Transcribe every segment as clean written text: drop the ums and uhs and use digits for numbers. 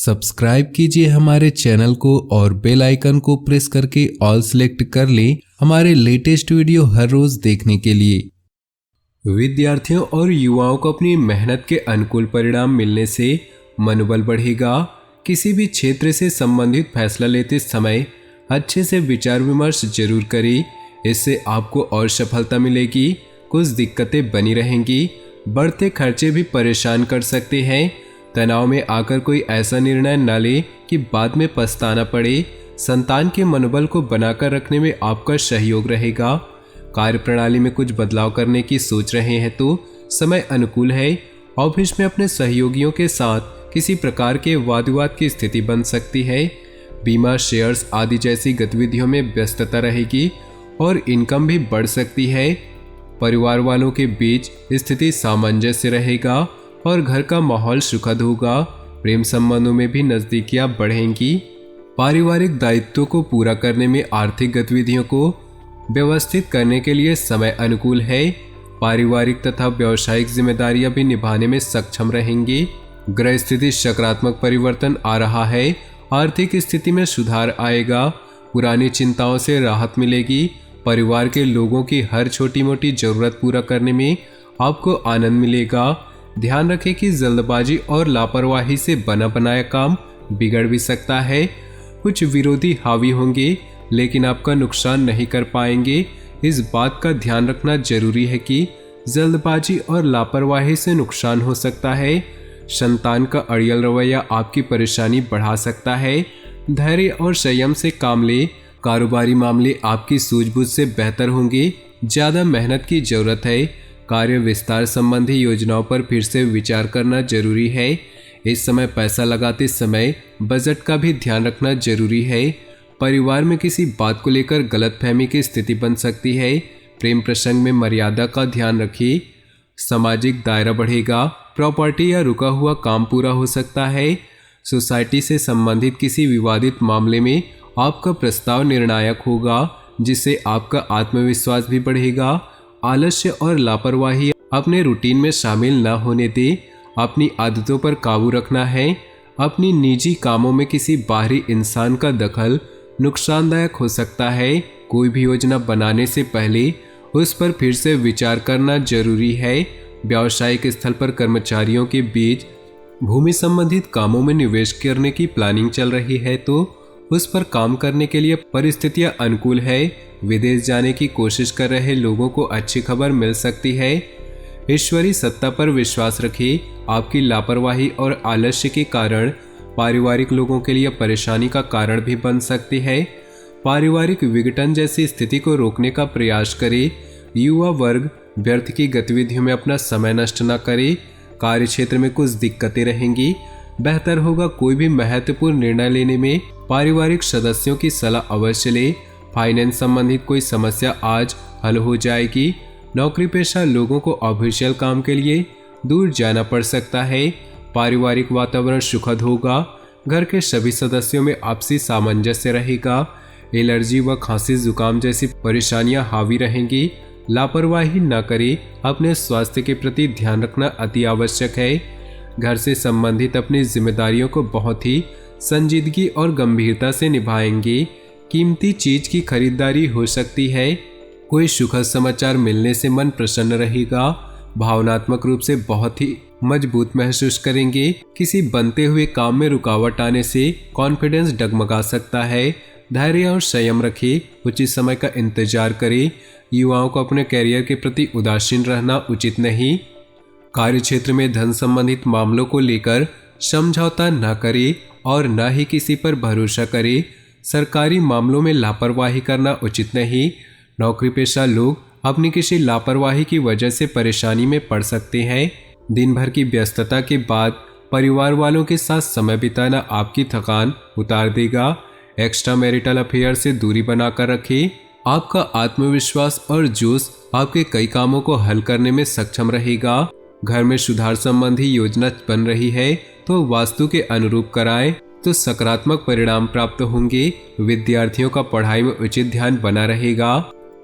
Subscribe कीजिए हमारे channel को और बेल आइकन को प्रेस करके ऑल सेलेक्ट कर लें हमारे लेटेस्ट वीडियो हर रोज देखने के लिए। विद्यार्थियों और युवाओं को अपनी मेहनत के अनुकूल परिणाम मिलने से मनोबल बढ़ेगा। किसी भी क्षेत्र से संबंधित फैसला लेते समय अच्छे से विचार विमर्श जरूर करें, इससे आपको और सफलता मिलेगी। कुछ दिक्कतें बनी रहेंगी, बढ़ते खर्चे भी परेशान कर सकते हैं। तनाव में आकर कोई ऐसा निर्णय न ले कि बाद में पछताना पड़े। संतान के मनोबल को बनाकर रखने में आपका सहयोग रहेगा। कार्यप्रणाली में कुछ बदलाव करने की सोच रहे हैं तो समय अनुकूल है। ऑफिस में अपने सहयोगियों के साथ किसी प्रकार के वाद विवाद की स्थिति बन सकती है। बीमा, शेयर्स आदि जैसी गतिविधियों में व्यस्तता रहेगी और इनकम भी बढ़ सकती है। परिवार वालों के बीच स्थिति सामंजस्य रहेगा और घर का माहौल सुखद होगा। प्रेम संबंधों में भी नजदीकियां बढ़ेंगी। पारिवारिक दायित्वों को पूरा करने में आर्थिक गतिविधियों को व्यवस्थित करने के लिए समय अनुकूल है। पारिवारिक तथा व्यावसायिक जिम्मेदारियां भी निभाने में सक्षम रहेंगी। ग्रह स्थिति सकारात्मक परिवर्तन आ रहा है। आर्थिक स्थिति में सुधार आएगा। पुरानी चिंताओं से राहत मिलेगी। परिवार के लोगों की हर छोटी मोटी जरूरत पूरा करने में आपको आनंद मिलेगा। ध्यान रखें कि जल्दबाजी और लापरवाही से बना बनाया काम बिगड़ भी सकता है। कुछ विरोधी हावी होंगे लेकिन आपका नुकसान नहीं कर पाएंगे। इस बात का ध्यान रखना जरूरी है कि जल्दबाजी और लापरवाही से नुकसान हो सकता है। संतान का अड़ियल रवैया आपकी परेशानी बढ़ा सकता है। धैर्य और संयम से काम ले। कारोबारी मामले आपकी सूझबूझ से बेहतर होंगे। ज़्यादा मेहनत की जरूरत है। कार्य विस्तार संबंधी योजनाओं पर फिर से विचार करना जरूरी है। इस समय पैसा लगाते समय बजट का भी ध्यान रखना जरूरी है। परिवार में किसी बात को लेकर गलतफहमी की स्थिति बन सकती है। प्रेम प्रसंग में मर्यादा का ध्यान रखिए। सामाजिक दायरा बढ़ेगा। प्रॉपर्टी या रुका हुआ काम पूरा हो सकता है। सोसाइटी से संबंधित किसी विवादित मामले में आपका प्रस्ताव निर्णायक होगा, जिससे आपका आत्मविश्वास भी बढ़ेगा। आलस्य और लापरवाही अपने रूटीन में शामिल न होने दे। अपनी आदतों पर काबू रखना है। अपनी निजी कामों में किसी बाहरी इंसान का दखल नुकसानदायक हो सकता है। कोई भी योजना बनाने से पहले उस पर फिर से विचार करना जरूरी है। व्यावसायिक स्थल पर कर्मचारियों के बीच भूमि संबंधित कामों में निवेश करने की प्लानिंग चल रही है तो उस पर काम करने के लिए परिस्थितियां अनुकूल है। विदेश जाने की कोशिश कर रहे लोगों को अच्छी खबर मिल सकती है। ईश्वरी सत्ता पर विश्वास रखिए। आपकी लापरवाही और आलस्य के कारण पारिवारिक लोगों के लिए परेशानी का कारण भी बन सकती है। पारिवारिक विघटन जैसी स्थिति को रोकने का प्रयास करें। युवा वर्ग व्यर्थ की गतिविधियों में अपना समय नष्ट न करे। कार्य क्षेत्र में कुछ दिक्कतें रहेंगी। बेहतर होगा कोई भी महत्वपूर्ण निर्णय लेने में पारिवारिक सदस्यों की सलाह अवश्य ले। फाइनेंस संबंधित कोई समस्या आज हल हो जाएगी। नौकरी पेशा लोगों को ऑफिशियल काम के लिए दूर जाना पड़ सकता है। पारिवारिक वातावरण सुखद होगा। घर के सभी सदस्यों में आपसी सामंजस्य रहेगा। एलर्जी व खांसी जुकाम जैसी परेशानियां हावी रहेंगी। लापरवाही न करें। अपने स्वास्थ्य के प्रति ध्यान रखना अति आवश्यक है। घर से संबंधित अपनी जिम्मेदारियों को बहुत ही संजीदगी और गंभीरता से निभाएंगे। कीमती चीज की खरीदारी हो सकती है। कोई सुखद समाचार मिलने से मन प्रसन्न रहेगा। भावनात्मक रूप से बहुत ही मजबूत महसूस करेंगे। किसी बनते हुए काम में रुकावट आने से कॉन्फिडेंस डगमगा सकता है। धैर्य और संयम रखें। उचित समय का इंतजार करें। युवाओं को अपने कैरियर के प्रति उदासीन रहना उचित नहीं। कार्य क्षेत्र में धन संबंधित मामलों को लेकर समझौता न करें और न ही किसी पर भरोसा करें। सरकारी मामलों में लापरवाही करना उचित नहीं। नौकरी पेशा लोग अपनी किसी लापरवाही की वजह से परेशानी में पड़ सकते हैं। दिन भर की व्यस्तता के बाद परिवार वालों के साथ समय बिताना आपकी थकान उतार देगा। एक्स्ट्रा मैरिटल अफेयर से दूरी बनाकर रखें। आपका आत्मविश्वास और जोश आपके कई कामों को हल करने में सक्षम रहेगा। घर में सुधार संबंधी योजना बन रही है तो वास्तु के अनुरूप कराएं तो सकारात्मक परिणाम प्राप्त होंगे। विद्यार्थियों का पढ़ाई में उचित ध्यान बना रहेगा।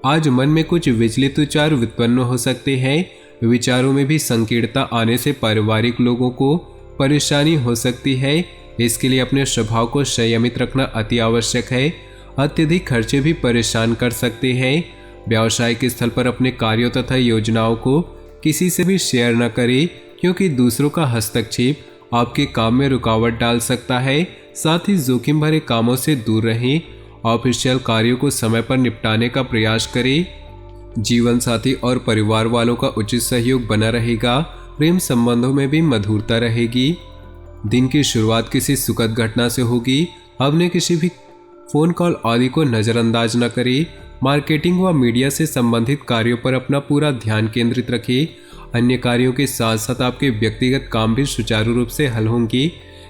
आज मन में कुछ विचलित विचार उत्पन्न हो सकते हैं। विचारों में भी संकीर्णता आने से पारिवारिक लोगों को परेशानी हो सकती है। इसके लिए अपने स्वभाव को संयमित रखना अति आवश्यक है। अत्यधिक खर्चे भी परेशान कर सकते हैं। व्यावसायिक स्थल पर अपने कार्यों तथा योजनाओं को किसी से भी शेयर न करें, क्योंकि दूसरों का हस्तक्षेप आपके काम में रुकावट डाल सकता है। साथ ही जोखिम भरे कामों से दूर रहें। ऑफिशियल कार्यों को समय पर निपटाने का प्रयास करें। जीवन साथी और परिवार वालों का उचित सहयोग बना रहेगा। प्रेम संबंधों में भी मधुरता रहेगी। दिन की शुरुआत किसी सुखद घटना से होगी। अपने किसी भी फोन कॉल आदि को नजरअंदाज न करें। मार्केटिंग व मीडिया से संबंधित कार्यों पर अपना पूरा ध्यान केंद्रित रखें। अन्य कार्यों के साथ साथ आपके व्यक्तिगत काम भी सुचारू रूप से हल होंगे।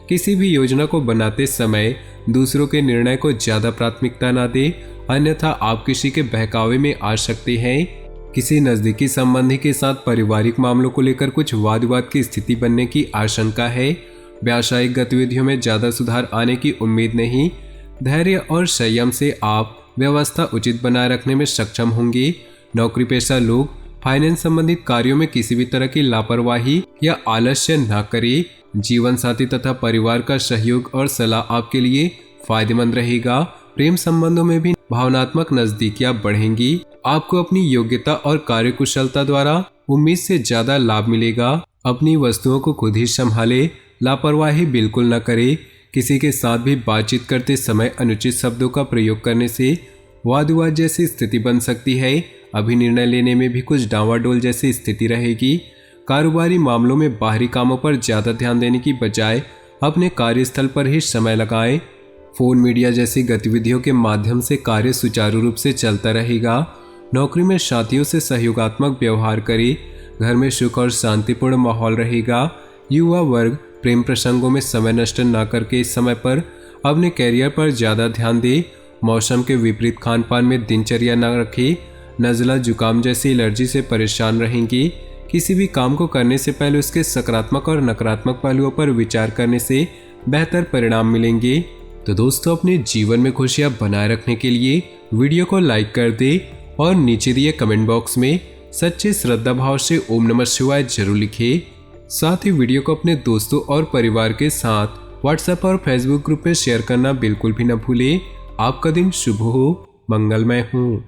किसी भी योजना को बनाते समय दूसरों के निर्णय को ज्यादा प्राथमिकता न दें, अन्यथा आप किसी के बहकावे में आ सकते हैं। किसी नजदीकी संबंधी के साथ पारिवारिक मामलों को लेकर कुछ वाद विवाद की स्थिति बनने की आशंका है। व्यावसायिक गतिविधियों में ज्यादा सुधार आने की उम्मीद नहीं। धैर्य और संयम से आप व्यवस्था उचित बनाए रखने में सक्षम होंगे। नौकरी पेशा लोग फाइनेंस संबंधित कार्यों में किसी भी तरह की लापरवाही या आलस्य न करें। जीवन साथी तथा परिवार का सहयोग और सलाह आपके लिए फायदेमंद रहेगा। प्रेम संबंधों में भी भावनात्मक नजदीकियां बढ़ेंगी। आपको अपनी योग्यता और कार्यकुशलता द्वारा उम्मीद से ज्यादा लाभ मिलेगा। अपनी वस्तुओं को खुद ही संभाले। लापरवाही बिल्कुल न करें। किसी के साथ भी बातचीत करते समय अनुचित शब्दों का प्रयोग करने से वाद विवाद जैसी स्थिति बन सकती है। अभी निर्णय लेने में भी कुछ डांवाडोल जैसी स्थिति रहेगी। कारोबारी मामलों में बाहरी कामों पर ज्यादा ध्यान देने की बजाय अपने कार्यस्थल पर ही समय लगाएं। फोन मीडिया जैसी गतिविधियों के माध्यम से कार्य सुचारू रूप से चलता रहेगा। नौकरी में साथियों से सहयोगात्मक व्यवहार करें। घर में सुख और शांतिपूर्ण माहौल रहेगा। युवा वर्ग प्रेम प्रसंगों में समय नष्ट न करके इस समय पर अपने कैरियर पर ज़्यादा ध्यान दे। मौसम के विपरीत खान पान में दिनचर्या न रखें। नज़ला जुकाम जैसी एलर्जी से परेशान रहेंगी। किसी भी काम को करने से पहले उसके सकारात्मक और नकारात्मक पहलुओं पर विचार करने से बेहतर परिणाम मिलेंगे। तो दोस्तों, अपने जीवन में खुशियाँ बनाए रखने के लिए वीडियो को लाइक कर दे और नीचे दिए कमेंट बॉक्स में सच्चे श्रद्धा भाव से ओम नमः शिवाय जरूर लिखें। साथ ही वीडियो को अपने दोस्तों और परिवार के साथ व्हाट्सएप और फेसबुक ग्रुप में शेयर करना बिल्कुल भी न भूलें। आपका दिन शुभ हो, मंगलमय हो।